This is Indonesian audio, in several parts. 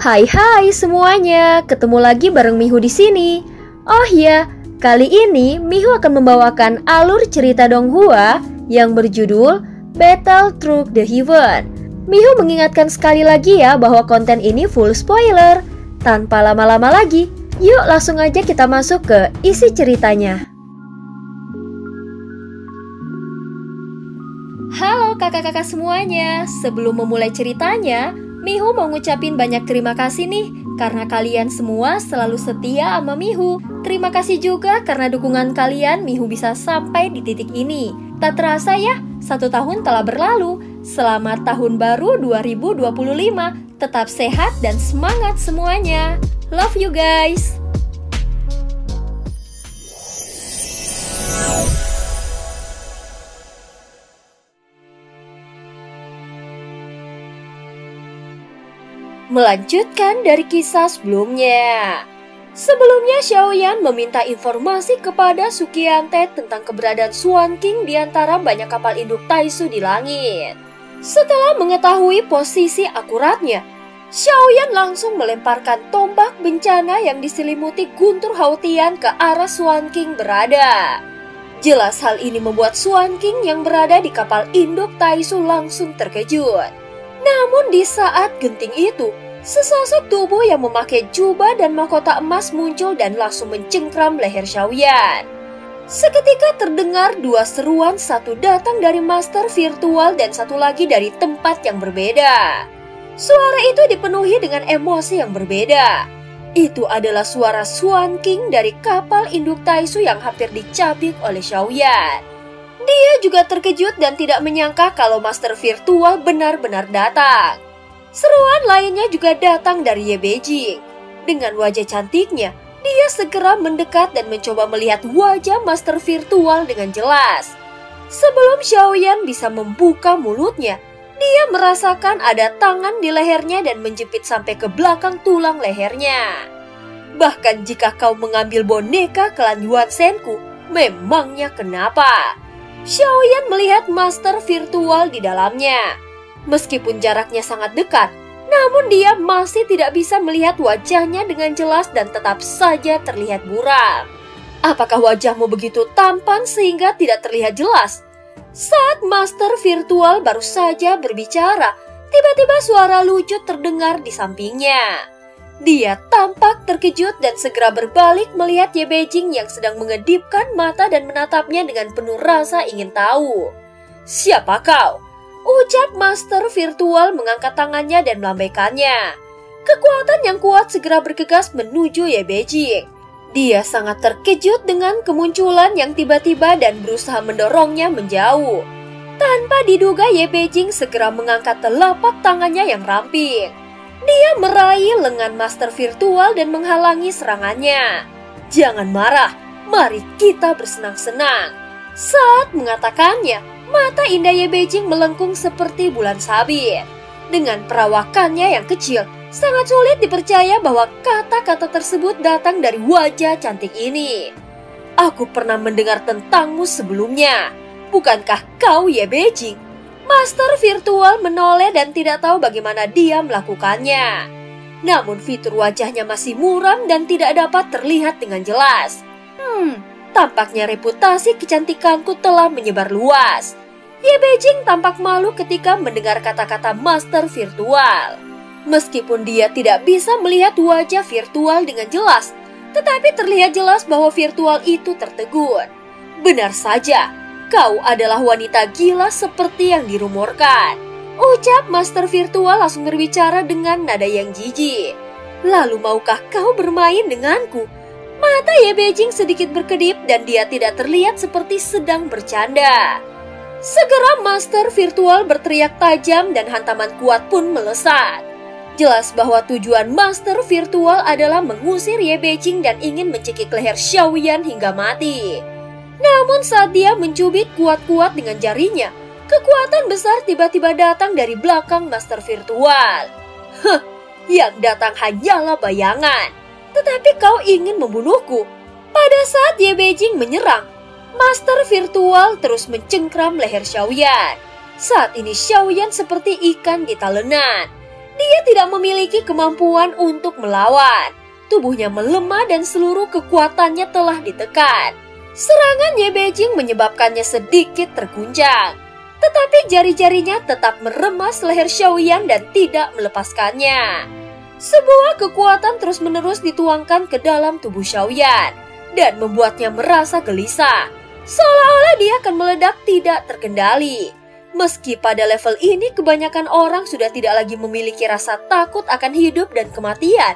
Hai semuanya, ketemu lagi bareng Mihu di sini. Oh ya, kali ini Mihu akan membawakan alur cerita Donghua yang berjudul Battle Through the Heaven. Mihu mengingatkan sekali lagi ya bahwa konten ini full spoiler. Tanpa lama-lama lagi, yuk langsung aja kita masuk ke isi ceritanya. Halo kakak-kakak semuanya, sebelum memulai ceritanya, Mihu mau ngucapin banyak terima kasih nih karena kalian semua selalu setia sama Mihu. Terima kasih juga karena dukungan kalian Mihu bisa sampai di titik ini. Tak terasa ya, 1 tahun telah berlalu. Selamat tahun baru 2025. Tetap sehat dan semangat semuanya. Love you guys. Melanjutkan dari kisah sebelumnya. Sebelumnya Xiaoyan meminta informasi kepada Suqiante tentang keberadaan Swan King di antara banyak kapal induk Taisu di langit. Setelah mengetahui posisi akuratnya, Xiaoyan langsung melemparkan tombak bencana yang diselimuti guntur Haotian ke arah Swan King berada. Jelas hal ini membuat Swan King yang berada di kapal induk Taisu langsung terkejut. Namun di saat genting itu, sesosok tubuh yang memakai jubah dan mahkota emas muncul dan langsung mencengkram leher Xiaoyan. Seketika terdengar 2 seruan, satu datang dari master virtual dan satu lagi dari tempat yang berbeda. Suara itu dipenuhi dengan emosi yang berbeda. Itu adalah suara Swan King dari kapal induk Taisu yang hampir dicabik oleh Xiaoyan. Dia juga terkejut dan tidak menyangka kalau master virtual benar-benar datang. Seruan lainnya juga datang dari Ye Beijing. Dengan wajah cantiknya, dia segera mendekat dan mencoba melihat wajah master virtual dengan jelas. Sebelum Xiaoyan bisa membuka mulutnya, dia merasakan ada tangan di lehernya dan menjepit sampai ke belakang tulang lehernya. Bahkan jika kau mengambil boneka klan Yuan Senku, memangnya kenapa? Xiaoyan melihat master virtual di dalamnya. Meskipun jaraknya sangat dekat, namun dia masih tidak bisa melihat wajahnya dengan jelas dan tetap saja terlihat buram. Apakah wajahmu begitu tampan sehingga tidak terlihat jelas? Saat master virtual baru saja berbicara, tiba-tiba suara lucu terdengar di sampingnya. Dia tampak terkejut dan segera berbalik melihat Ye Beijing yang sedang mengedipkan mata dan menatapnya dengan penuh rasa ingin tahu. "Siapa kau?" ucap master virtual mengangkat tangannya dan melambaikannya. Kekuatan yang kuat segera bergegas menuju Ye Beijing. Dia sangat terkejut dengan kemunculan yang tiba-tiba dan berusaha mendorongnya menjauh. Tanpa diduga Ye Beijing segera mengangkat telapak tangannya yang ramping. Dia meraih lengan master virtual dan menghalangi serangannya. "Jangan marah, mari kita bersenang-senang." Saat mengatakannya, mata indah Ye Beijing melengkung seperti bulan sabit. Dengan perawakannya yang kecil, sangat sulit dipercaya bahwa kata-kata tersebut datang dari wajah cantik ini. "Aku pernah mendengar tentangmu sebelumnya. Bukankah kau Ye Beijing?" Master virtual menoleh dan tidak tahu bagaimana dia melakukannya. Namun fitur wajahnya masih muram dan tidak dapat terlihat dengan jelas. Tampaknya reputasi kecantikanku telah menyebar luas. Ye Beijing tampak malu ketika mendengar kata-kata master virtual. Meskipun dia tidak bisa melihat wajah virtual dengan jelas, tetapi terlihat jelas bahwa virtual itu tertegun. "Benar saja. Kau adalah wanita gila seperti yang dirumorkan," ucap master virtual langsung berbicara dengan nada yang jijik. "Lalu maukah kau bermain denganku?" Mata Ye Beijing sedikit berkedip dan dia tidak terlihat seperti sedang bercanda. Segera master virtual berteriak tajam dan hantaman kuat pun melesat. Jelas bahwa tujuan master virtual adalah mengusir Ye Beijing dan ingin mencekik leher Xiaoyan hingga mati. Namun saat dia mencubit kuat-kuat dengan jarinya, kekuatan besar tiba-tiba datang dari belakang master virtual. Yang datang hanyalah bayangan. Tetapi kau ingin membunuhku." Pada saat Ye Beijing menyerang, master virtual terus mencengkram leher Xiaoyan. Saat ini Xiaoyan seperti ikan di talenan. Dia tidak memiliki kemampuan untuk melawan. Tubuhnya melemah dan seluruh kekuatannya telah ditekan. Serangan Ye Beijing menyebabkannya sedikit terguncang. Tetapi jari-jarinya tetap meremas leher Xiaoyan dan tidak melepaskannya. Sebuah kekuatan terus-menerus dituangkan ke dalam tubuh Xiaoyan dan membuatnya merasa gelisah. Seolah-olah dia akan meledak tidak terkendali. Meski pada level ini kebanyakan orang sudah tidak lagi memiliki rasa takut akan hidup dan kematian,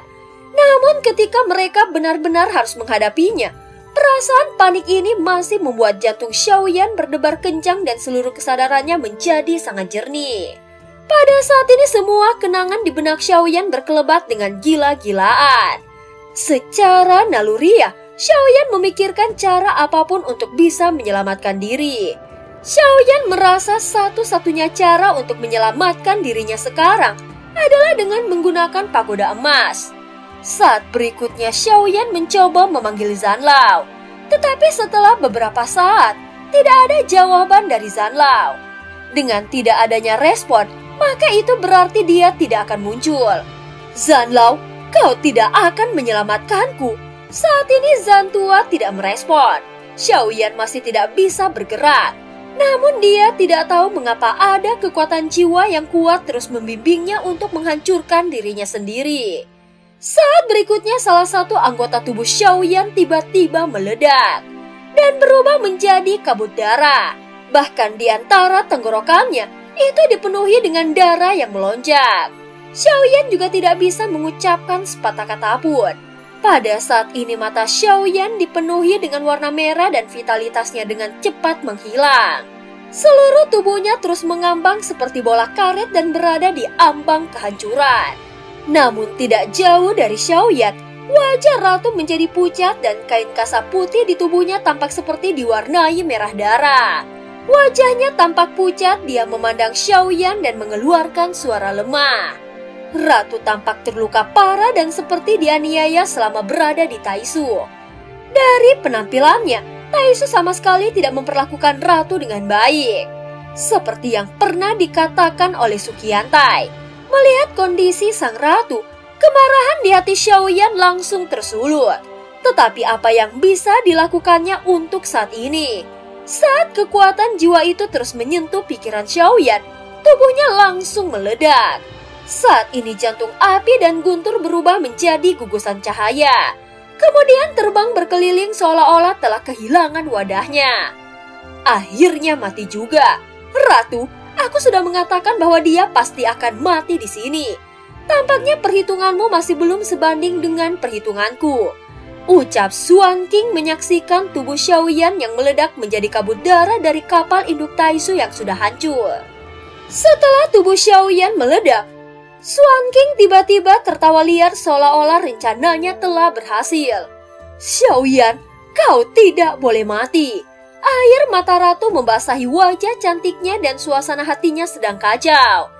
namun ketika mereka benar-benar harus menghadapinya, perasaan panik ini masih membuat jantung Xiaoyan berdebar kencang dan seluruh kesadarannya menjadi sangat jernih. Pada saat ini semua kenangan di benak Xiaoyan berkelebat dengan gila-gilaan. Secara naluriah, Xiaoyan memikirkan cara apapun untuk bisa menyelamatkan diri. Xiaoyan merasa satu-satunya cara untuk menyelamatkan dirinya sekarang adalah dengan menggunakan pagoda emas. Saat berikutnya Xiaoyan mencoba memanggil Zanlao, tetapi setelah beberapa saat tidak ada jawaban dari Zanlao. Dengan tidak adanya respon, maka itu berarti dia tidak akan muncul. Zanlao, kau tidak akan menyelamatkanku. Saat ini Zantua tidak merespon. Xiaoyan masih tidak bisa bergerak. Namun dia tidak tahu mengapa ada kekuatan jiwa yang kuat terus membimbingnya untuk menghancurkan dirinya sendiri. Saat berikutnya salah satu anggota tubuh Xiaoyan tiba-tiba meledak dan berubah menjadi kabut darah. Bahkan di antara tenggorokannya itu dipenuhi dengan darah yang melonjak. Xiaoyan juga tidak bisa mengucapkan sepatah kata pun. Pada saat ini mata Xiaoyan dipenuhi dengan warna merah dan vitalitasnya dengan cepat menghilang. Seluruh tubuhnya terus mengambang seperti bola karet dan berada di ambang kehancuran. Namun tidak jauh dari Xiaoyan, wajah ratu menjadi pucat dan kain kasah putih di tubuhnya tampak seperti diwarnai merah darah. Wajahnya tampak pucat, dia memandang Xiaoyan dan mengeluarkan suara lemah. Ratu tampak terluka parah dan seperti dianiaya selama berada di Taisu. Dari penampilannya, Taisu sama sekali tidak memperlakukan ratu dengan baik. Seperti yang pernah dikatakan oleh Suqiantai. Melihat kondisi sang ratu, kemarahan di hati Xiaoyan langsung tersulut. Tetapi apa yang bisa dilakukannya untuk saat ini? Saat kekuatan jiwa itu terus menyentuh pikiran Xiaoyan, tubuhnya langsung meledak. Saat ini jantung api dan guntur berubah menjadi gugusan cahaya. Kemudian terbang berkeliling seolah-olah telah kehilangan wadahnya. Akhirnya mati juga. Ratu, aku sudah mengatakan bahwa dia pasti akan mati di sini. Tampaknya perhitunganmu masih belum sebanding dengan perhitunganku. Ucap Xuan King menyaksikan tubuh Xiaoyan yang meledak menjadi kabut darah dari kapal induk Taisu yang sudah hancur. Setelah tubuh Xiaoyan meledak, Xuan King tiba-tiba tertawa liar seolah-olah rencananya telah berhasil. Xiaoyan, kau tidak boleh mati. Air mata ratu membasahi wajah cantiknya dan suasana hatinya sedang kacau.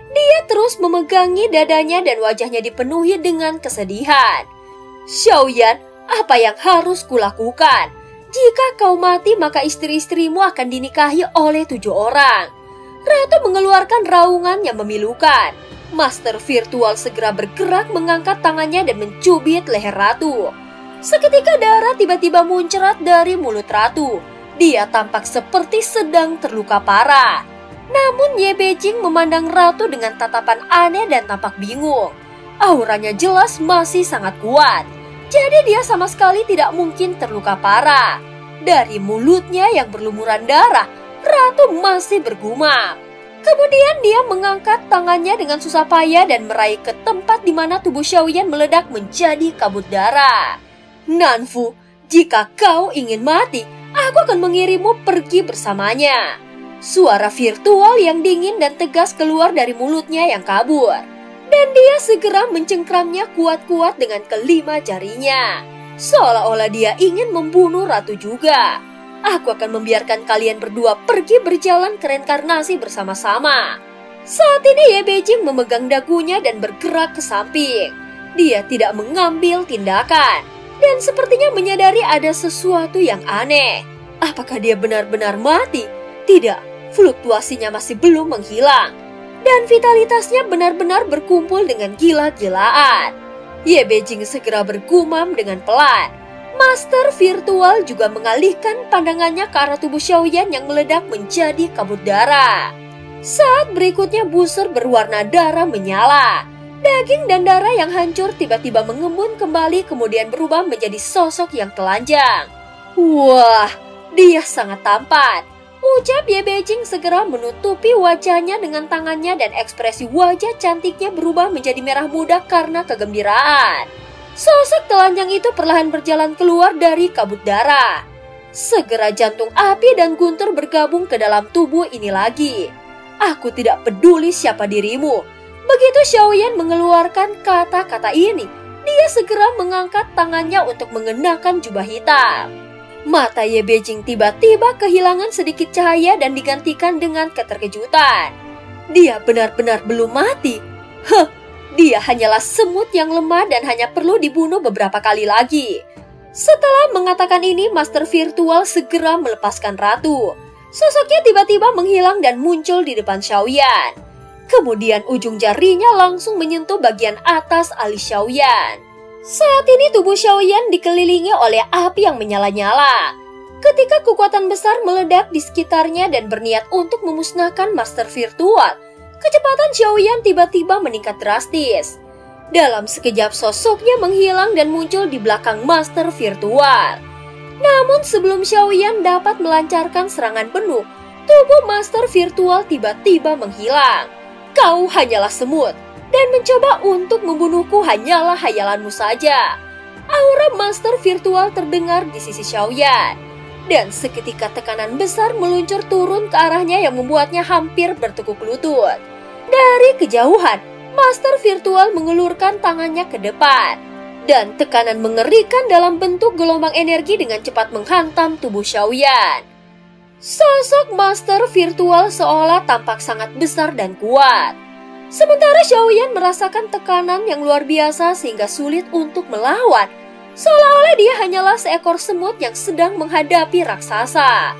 Dia terus memegangi dadanya dan wajahnya dipenuhi dengan kesedihan. Xiaoyan, apa yang harus kulakukan? Jika kau mati maka istri-istrimu akan dinikahi oleh 7 orang. Ratu mengeluarkan raungan yang memilukan. Master virtual segera bergerak mengangkat tangannya dan mencubit leher ratu. Seketika darah tiba-tiba muncrat dari mulut ratu. Dia tampak seperti sedang terluka parah. Namun Ye Beijing memandang ratu dengan tatapan aneh dan tampak bingung. Auranya jelas masih sangat kuat. Jadi dia sama sekali tidak mungkin terluka parah. Dari mulutnya yang berlumuran darah, ratu masih bergumam. Kemudian dia mengangkat tangannya dengan susah payah dan meraih ke tempat di mana tubuh Xiaoyan meledak menjadi kabut darah. Nanfu, jika kau ingin mati, aku akan mengirimmu pergi bersamanya. Suara virtual yang dingin dan tegas keluar dari mulutnya yang kabur. Dan dia segera mencengkramnya kuat-kuat dengan kelima jarinya. Seolah-olah dia ingin membunuh ratu juga. Aku akan membiarkan kalian berdua pergi berjalan ke reinkarnasi bersama-sama. Saat ini Ye Beijing memegang dagunya dan bergerak ke samping. Dia tidak mengambil tindakan. Dan sepertinya menyadari ada sesuatu yang aneh. Apakah dia benar-benar mati? Tidak, fluktuasinya masih belum menghilang. dan vitalitasnya benar-benar berkumpul dengan gila-gilaan. Ye Beijing segera bergumam dengan pelan. Master virtual juga mengalihkan pandangannya ke arah tubuh Xiaoyan yang meledak menjadi kabut darah. Saat berikutnya busur berwarna darah menyala. Daging dan darah yang hancur tiba-tiba mengembun kembali kemudian berubah menjadi sosok yang telanjang. Wah, dia sangat tampan. Ucap Ye Beijing segera menutupi wajahnya dengan tangannya dan ekspresi wajah cantiknya berubah menjadi merah muda karena kegembiraan. Sosok telanjang itu perlahan berjalan keluar dari kabut darah. Segera jantung api dan guntur bergabung ke dalam tubuh ini lagi. Aku tidak peduli siapa dirimu. Begitu Xiaoyan mengeluarkan kata-kata ini, dia segera mengangkat tangannya untuk mengenakan jubah hitam. Mata Ye Beijing tiba-tiba kehilangan sedikit cahaya dan digantikan dengan keterkejutan. Dia benar-benar belum mati. Dia hanyalah semut yang lemah dan hanya perlu dibunuh beberapa kali lagi. Setelah mengatakan ini, Master Virtual segera melepaskan ratu. Sosoknya tiba-tiba menghilang dan muncul di depan Xiaoyan. Kemudian ujung jarinya langsung menyentuh bagian atas alis Xiaoyan. Saat ini tubuh Xiaoyan dikelilingi oleh api yang menyala-nyala. Ketika kekuatan besar meledak di sekitarnya dan berniat untuk memusnahkan Master Virtual, kecepatan Xiaoyan tiba-tiba meningkat drastis. Dalam sekejap sosoknya menghilang dan muncul di belakang Master Virtual. Namun sebelum Xiaoyan dapat melancarkan serangan penuh, tubuh Master Virtual tiba-tiba menghilang. Kau hanyalah semut, dan mencoba untuk membunuhku hanyalah hayalanmu saja. Aura Master Virtual terdengar di sisi Xiaoyan, dan seketika tekanan besar meluncur turun ke arahnya yang membuatnya hampir bertekuk lutut. Dari kejauhan, Master Virtual mengelurkan tangannya ke depan, dan tekanan mengerikan dalam bentuk gelombang energi dengan cepat menghantam tubuh Xiaoyan. Sosok Master Virtual seolah tampak sangat besar dan kuat. Sementara Xiaoyan merasakan tekanan yang luar biasa sehingga sulit untuk melawan. Seolah-olah dia hanyalah seekor semut yang sedang menghadapi raksasa.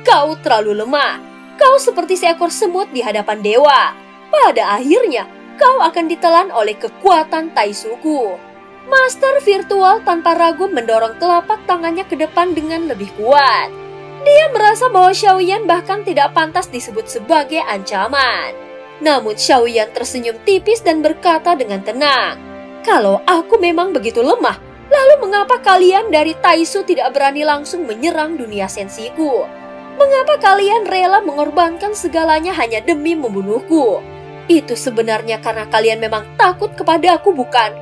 Kau terlalu lemah. Kau seperti seekor semut di hadapan dewa. Pada akhirnya, kau akan ditelan oleh kekuatan Taisuku. Master Virtual tanpa ragu mendorong telapak tangannya ke depan dengan lebih kuat. Dia merasa bahwa Xiaoyan bahkan tidak pantas disebut sebagai ancaman. Namun Xiaoyan tersenyum tipis dan berkata dengan tenang, "Kalau aku memang begitu lemah, lalu mengapa kalian dari Taisu tidak berani langsung menyerang dunia sensiku? Mengapa kalian rela mengorbankan segalanya hanya demi membunuhku? Itu sebenarnya karena kalian memang takut kepadaku, bukan?"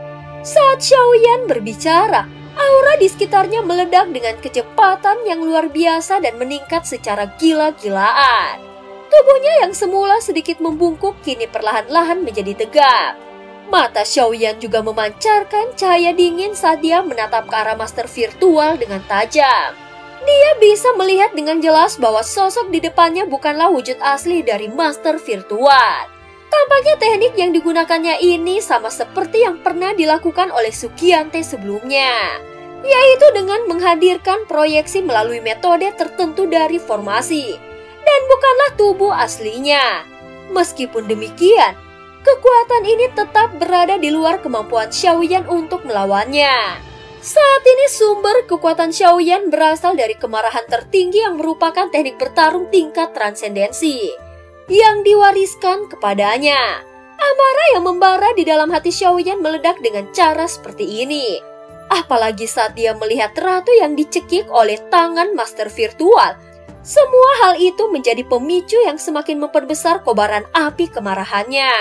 Saat Xiaoyan berbicara, aura di sekitarnya meledak dengan kecepatan yang luar biasa dan meningkat secara gila-gilaan. Tubuhnya yang semula sedikit membungkuk kini perlahan-lahan menjadi tegap. Mata Xiaoyan juga memancarkan cahaya dingin saat dia menatap ke arah Master Virtual dengan tajam. Dia bisa melihat dengan jelas bahwa sosok di depannya bukanlah wujud asli dari Master Virtual. Tampaknya teknik yang digunakannya ini sama seperti yang pernah dilakukan oleh Sukiante sebelumnya, yaitu dengan menghadirkan proyeksi melalui metode tertentu dari formasi, dan bukanlah tubuh aslinya. Meskipun demikian, kekuatan ini tetap berada di luar kemampuan Xiaoyan untuk melawannya. Saat ini sumber kekuatan Xiaoyan berasal dari kemarahan tertinggi yang merupakan teknik bertarung tingkat transendensi yang diwariskan kepadanya. Amarah yang membara di dalam hati Xiaoyan meledak dengan cara seperti ini. Apalagi saat dia melihat ratu yang dicekik oleh tangan Master Virtual. Semua hal itu menjadi pemicu yang semakin memperbesar kobaran api kemarahannya.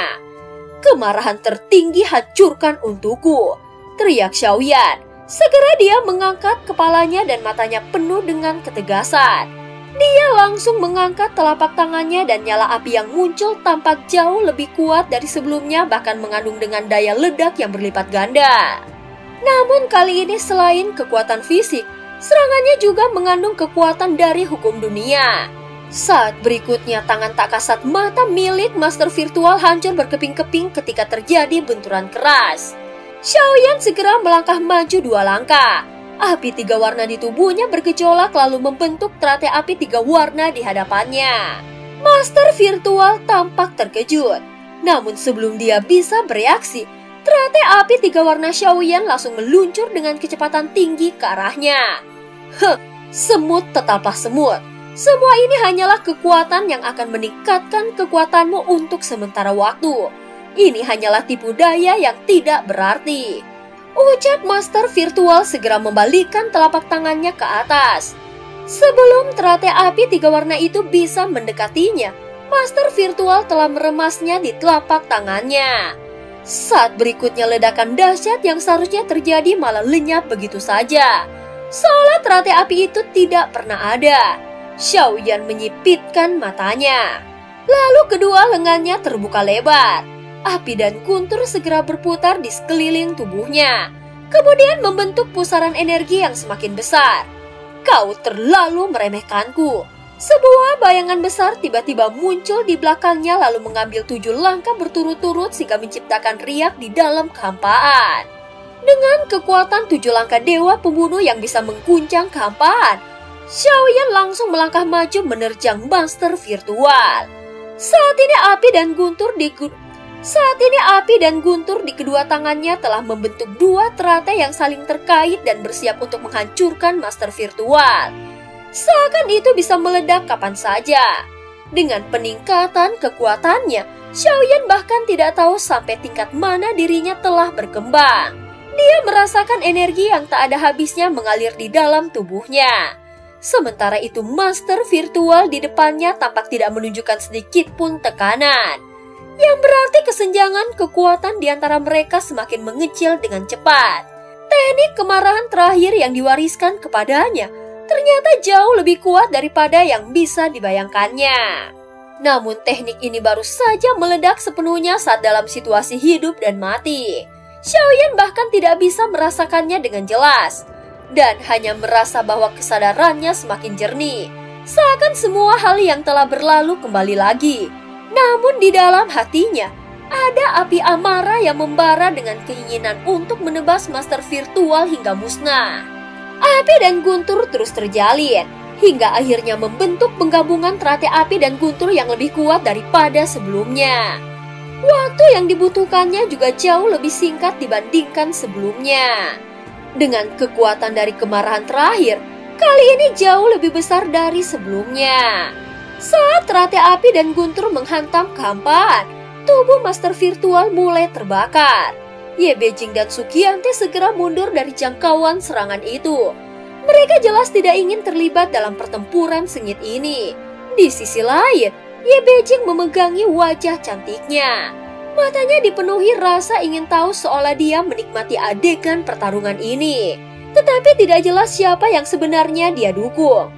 "Kemarahan tertinggi hancurkan untukku," teriak Xiaoyan. Segera dia mengangkat kepalanya dan matanya penuh dengan ketegasan. Dia langsung mengangkat telapak tangannya dan nyala api yang muncul tampak jauh lebih kuat dari sebelumnya, bahkan mengandung dengan daya ledak yang berlipat ganda. Namun kali ini selain kekuatan fisik, serangannya juga mengandung kekuatan dari hukum dunia. Saat berikutnya tangan tak kasat mata milik Master Virtual hancur berkeping-keping ketika terjadi benturan keras. Xiaoyan segera melangkah maju 2 langkah. Api 3 warna di tubuhnya bergejolak lalu membentuk teratai api 3 warna di hadapannya. Master virtual tampak terkejut. Namun sebelum dia bisa bereaksi, teratai api 3 warna Xiaoyan langsung meluncur dengan kecepatan tinggi ke arahnya. Semut tetaplah semut. Semua ini hanyalah kekuatan yang akan meningkatkan kekuatanmu untuk sementara waktu. Ini hanyalah tipu daya yang tidak berarti. Ucap Master Virtual segera membalikkan telapak tangannya ke atas. Sebelum teratai api 3 warna itu bisa mendekatinya, Master Virtual telah meremasnya di telapak tangannya. Saat berikutnya ledakan dahsyat yang seharusnya terjadi malah lenyap begitu saja. Seolah teratai api itu tidak pernah ada. Xiaoyan menyipitkan matanya. Lalu kedua lengannya terbuka lebar. Api dan guntur segera berputar di sekeliling tubuhnya. Kemudian membentuk pusaran energi yang semakin besar. Kau terlalu meremehkanku. Sebuah bayangan besar tiba-tiba muncul di belakangnya lalu mengambil 7 langkah berturut-turut sehingga menciptakan riak di dalam kehampaan. Dengan kekuatan 7 langkah dewa pembunuh yang bisa mengguncang kehampaan, Xiaoyan langsung melangkah maju menerjang Master Virtual. Saat ini api dan guntur di kedua tangannya telah membentuk 2 teratai yang saling terkait dan bersiap untuk menghancurkan Master Virtual. Seakan itu bisa meledak kapan saja. Dengan peningkatan kekuatannya, Xiaoyan bahkan tidak tahu sampai tingkat mana dirinya telah berkembang. Dia merasakan energi yang tak ada habisnya mengalir di dalam tubuhnya. Sementara itu Master Virtual di depannya tampak tidak menunjukkan sedikit pun tekanan. Yang berarti kesenjangan kekuatan di antara mereka semakin mengecil dengan cepat. Teknik kemarahan terakhir yang diwariskan kepadanya ternyata jauh lebih kuat daripada yang bisa dibayangkannya. Namun teknik ini baru saja meledak sepenuhnya saat dalam situasi hidup dan mati. Xiaoyan bahkan tidak bisa merasakannya dengan jelas. Dan hanya merasa bahwa kesadarannya semakin jernih. Seakan semua hal yang telah berlalu kembali lagi. Namun di dalam hatinya, ada api amarah yang membara dengan keinginan untuk menebas Master Virtual hingga musnah. Api dan guntur terus terjalin, hingga akhirnya membentuk penggabungan teratai api dan guntur yang lebih kuat daripada sebelumnya. Waktu yang dibutuhkannya juga jauh lebih singkat dibandingkan sebelumnya. Dengan kekuatan dari kemarahan terakhir, kali ini jauh lebih besar dari sebelumnya. Saat teratai api dan guntur menghantam kehampaan, tubuh Master Virtual mulai terbakar. Ye Beijing dan Suqiante segera mundur dari jangkauan serangan itu. Mereka jelas tidak ingin terlibat dalam pertempuran sengit ini. Di sisi lain, Ye Beijing memegangi wajah cantiknya. Matanya dipenuhi rasa ingin tahu seolah dia menikmati adegan pertarungan ini. Tetapi tidak jelas siapa yang sebenarnya dia dukung.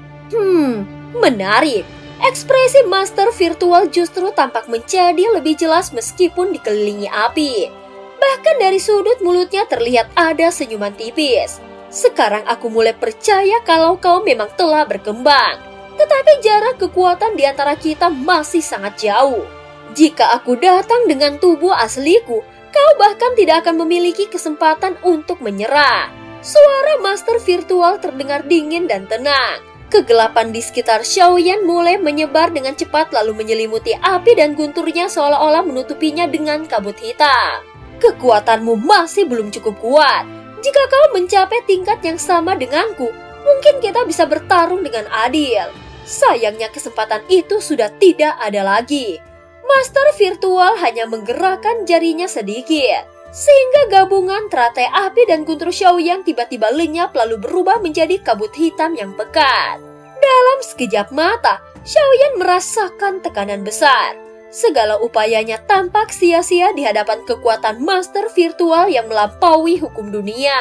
Menarik. Ekspresi Master Virtual justru tampak menjadi lebih jelas meskipun dikelilingi api. Bahkan dari sudut mulutnya terlihat ada senyuman tipis. Sekarang aku mulai percaya kalau kau memang telah berkembang. Tetapi jarak kekuatan di antara kita masih sangat jauh. Jika aku datang dengan tubuh asliku, kau bahkan tidak akan memiliki kesempatan untuk menyerah. Suara Master Virtual terdengar dingin dan tenang. Kegelapan di sekitar Xiaoyan mulai menyebar dengan cepat lalu menyelimuti api dan gunturnya seolah-olah menutupinya dengan kabut hitam. Kekuatanmu masih belum cukup kuat. Jika kau mencapai tingkat yang sama denganku, mungkin kita bisa bertarung dengan adil. Sayangnya kesempatan itu sudah tidak ada lagi. Master Virtual hanya menggerakkan jarinya sedikit, sehingga gabungan teratai api dan guntur Xiaoyan tiba-tiba lenyap lalu berubah menjadi kabut hitam yang pekat. Dalam sekejap mata, Xiaoyan merasakan tekanan besar. Segala upayanya tampak sia-sia di hadapan kekuatan Master Virtual yang melampaui hukum dunia.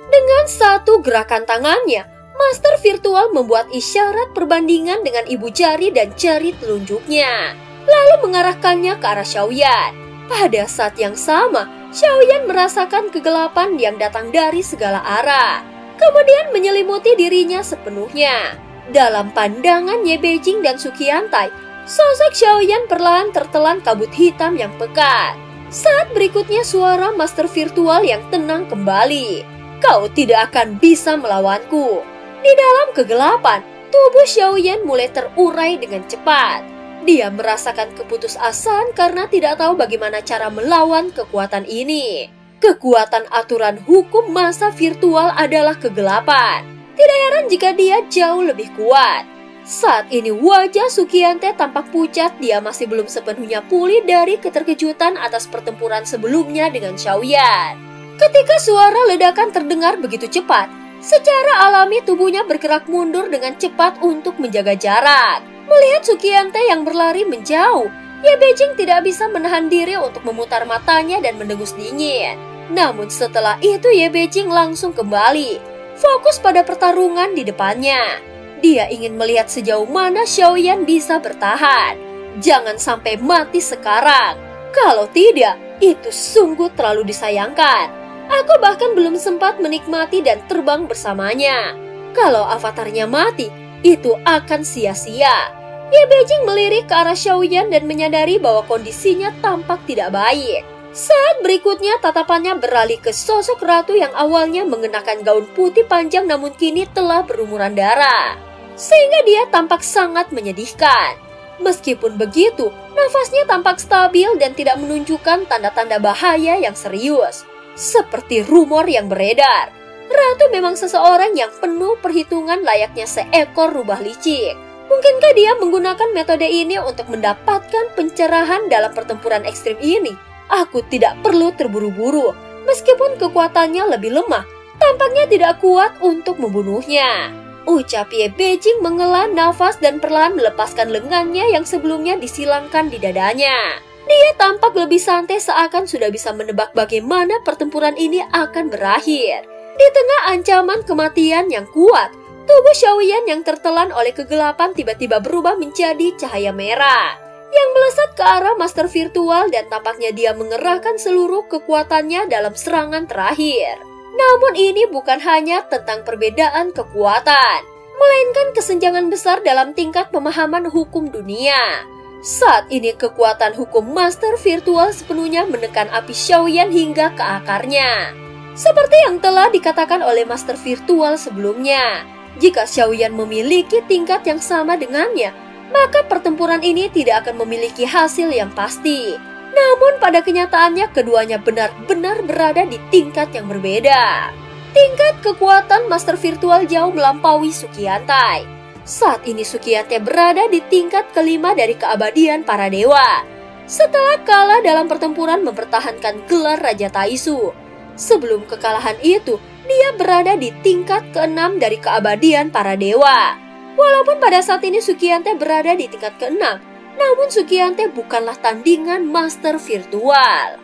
Dengan satu gerakan tangannya, Master Virtual membuat isyarat perbandingan dengan ibu jari dan jari telunjuknya, lalu mengarahkannya ke arah Xiaoyan. Pada saat yang sama, Xiaoyan merasakan kegelapan yang datang dari segala arah, kemudian menyelimuti dirinya sepenuhnya. Dalam pandangan Ye Beijing dan Suqiante, sosok Xiaoyan perlahan tertelan kabut hitam yang pekat. Saat berikutnya suara Master Virtual yang tenang kembali. Kau tidak akan bisa melawanku. Di dalam kegelapan, tubuh Xiaoyan mulai terurai dengan cepat. Dia merasakan keputusasaan karena tidak tahu bagaimana cara melawan kekuatan ini. Kekuatan aturan hukum masa virtual adalah kegelapan. Tidak heran jika dia jauh lebih kuat. Saat ini wajah Sukiante tampak pucat, dia masih belum sepenuhnya pulih dari keterkejutan atas pertempuran sebelumnya dengan Xiaoyan. Ketika suara ledakan terdengar begitu cepat, secara alami tubuhnya bergerak mundur dengan cepat untuk menjaga jarak. Melihat Sukiante yang berlari menjauh, Ye Beijing tidak bisa menahan diri untuk memutar matanya dan mendengus dingin. Namun setelah itu Ye Beijing langsung kembali, fokus pada pertarungan di depannya. Dia ingin melihat sejauh mana Xiaoyan bisa bertahan. Jangan sampai mati sekarang. Kalau tidak, itu sungguh terlalu disayangkan. Aku bahkan belum sempat menikmati dan terbang bersamanya. Kalau avatarnya mati, itu akan sia-sia. Ye Beijing melirik ke arah Xiaoyan dan menyadari bahwa kondisinya tampak tidak baik. Saat berikutnya tatapannya beralih ke sosok ratu yang awalnya mengenakan gaun putih panjang namun kini telah berlumuran darah. Sehingga dia tampak sangat menyedihkan. Meskipun begitu, nafasnya tampak stabil dan tidak menunjukkan tanda-tanda bahaya yang serius. Seperti rumor yang beredar, ratu memang seseorang yang penuh perhitungan layaknya seekor rubah licik. Mungkinkah dia menggunakan metode ini untuk mendapatkan pencerahan dalam pertempuran ekstrim ini? Aku tidak perlu terburu-buru. Meskipun kekuatannya lebih lemah, tampaknya tidak kuat untuk membunuhnya. Ucap Ye Beijing menghela nafas dan perlahan melepaskan lengannya yang sebelumnya disilangkan di dadanya. Dia tampak lebih santai seakan sudah bisa menebak bagaimana pertempuran ini akan berakhir. Di tengah ancaman kematian yang kuat, tubuh Xiaoyan yang tertelan oleh kegelapan tiba-tiba berubah menjadi cahaya merah yang melesat ke arah master virtual dan tampaknya dia mengerahkan seluruh kekuatannya dalam serangan terakhir. Namun ini bukan hanya tentang perbedaan kekuatan, melainkan kesenjangan besar dalam tingkat pemahaman hukum dunia. Saat ini kekuatan hukum master virtual sepenuhnya menekan api Xiaoyan hingga ke akarnya. Seperti yang telah dikatakan oleh master virtual sebelumnya, jika Xiaoyan memiliki tingkat yang sama dengannya, maka pertempuran ini tidak akan memiliki hasil yang pasti. Namun pada kenyataannya keduanya benar-benar berada di tingkat yang berbeda. Tingkat kekuatan master virtual jauh melampaui Sukiantai. Saat ini Sukiantai berada di tingkat kelima dari keabadian para dewa. Setelah kalah dalam pertempuran mempertahankan gelar Raja Taisu. Sebelum kekalahan itu, dia berada di tingkat keenam dari keabadian para dewa. Walaupun pada saat ini Sukiantai berada di tingkat keenam, namun Sukiantai bukanlah tandingan master virtual.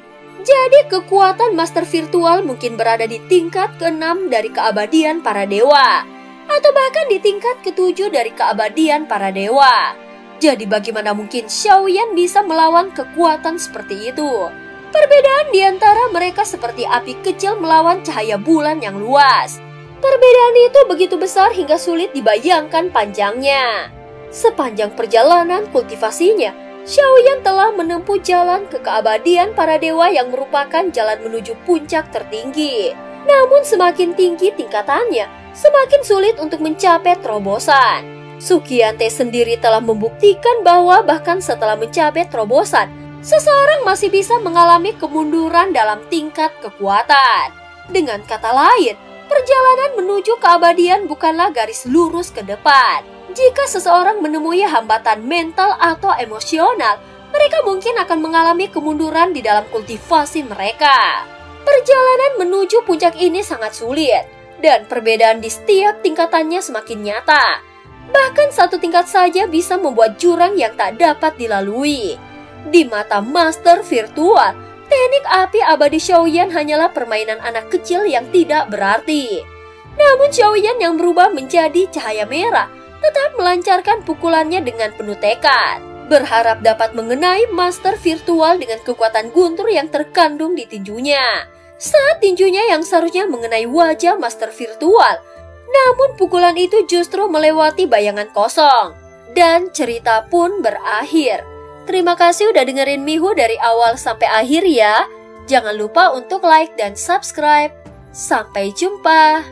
Jadi kekuatan master virtual mungkin berada di tingkat keenam dari keabadian para dewa, atau bahkan di tingkat ketujuh dari keabadian para dewa. Jadi bagaimana mungkin Xiaoyan bisa melawan kekuatan seperti itu? Perbedaan di antara mereka seperti api kecil melawan cahaya bulan yang luas. Perbedaan itu begitu besar hingga sulit dibayangkan panjangnya. Sepanjang perjalanan kultivasinya, Xiaoyan telah menempuh jalan ke keabadian para dewa yang merupakan jalan menuju puncak tertinggi. Namun semakin tinggi tingkatannya, semakin sulit untuk mencapai terobosan. Sukiantai sendiri telah membuktikan bahwa bahkan setelah mencapai terobosan, seseorang masih bisa mengalami kemunduran dalam tingkat kekuatan. Dengan kata lain, perjalanan menuju keabadian bukanlah garis lurus ke depan. Jika seseorang menemui hambatan mental atau emosional, mereka mungkin akan mengalami kemunduran di dalam kultivasi mereka. Perjalanan menuju puncak ini sangat sulit, dan perbedaan di setiap tingkatannya semakin nyata. Bahkan satu tingkat saja bisa membuat jurang yang tak dapat dilalui. Di mata master virtual, teknik api abadi Xiaoyan hanyalah permainan anak kecil yang tidak berarti. Namun Xiaoyan yang berubah menjadi cahaya merah tetap melancarkan pukulannya dengan penuh tekad, berharap dapat mengenai master virtual dengan kekuatan guntur yang terkandung di tinjunya. Saat tinjunya yang seharusnya mengenai wajah master virtual, namun pukulan itu justru melewati bayangan kosong. Dan cerita pun berakhir. Terima kasih udah dengerin Miho dari awal sampai akhir ya. Jangan lupa untuk like dan subscribe. Sampai jumpa.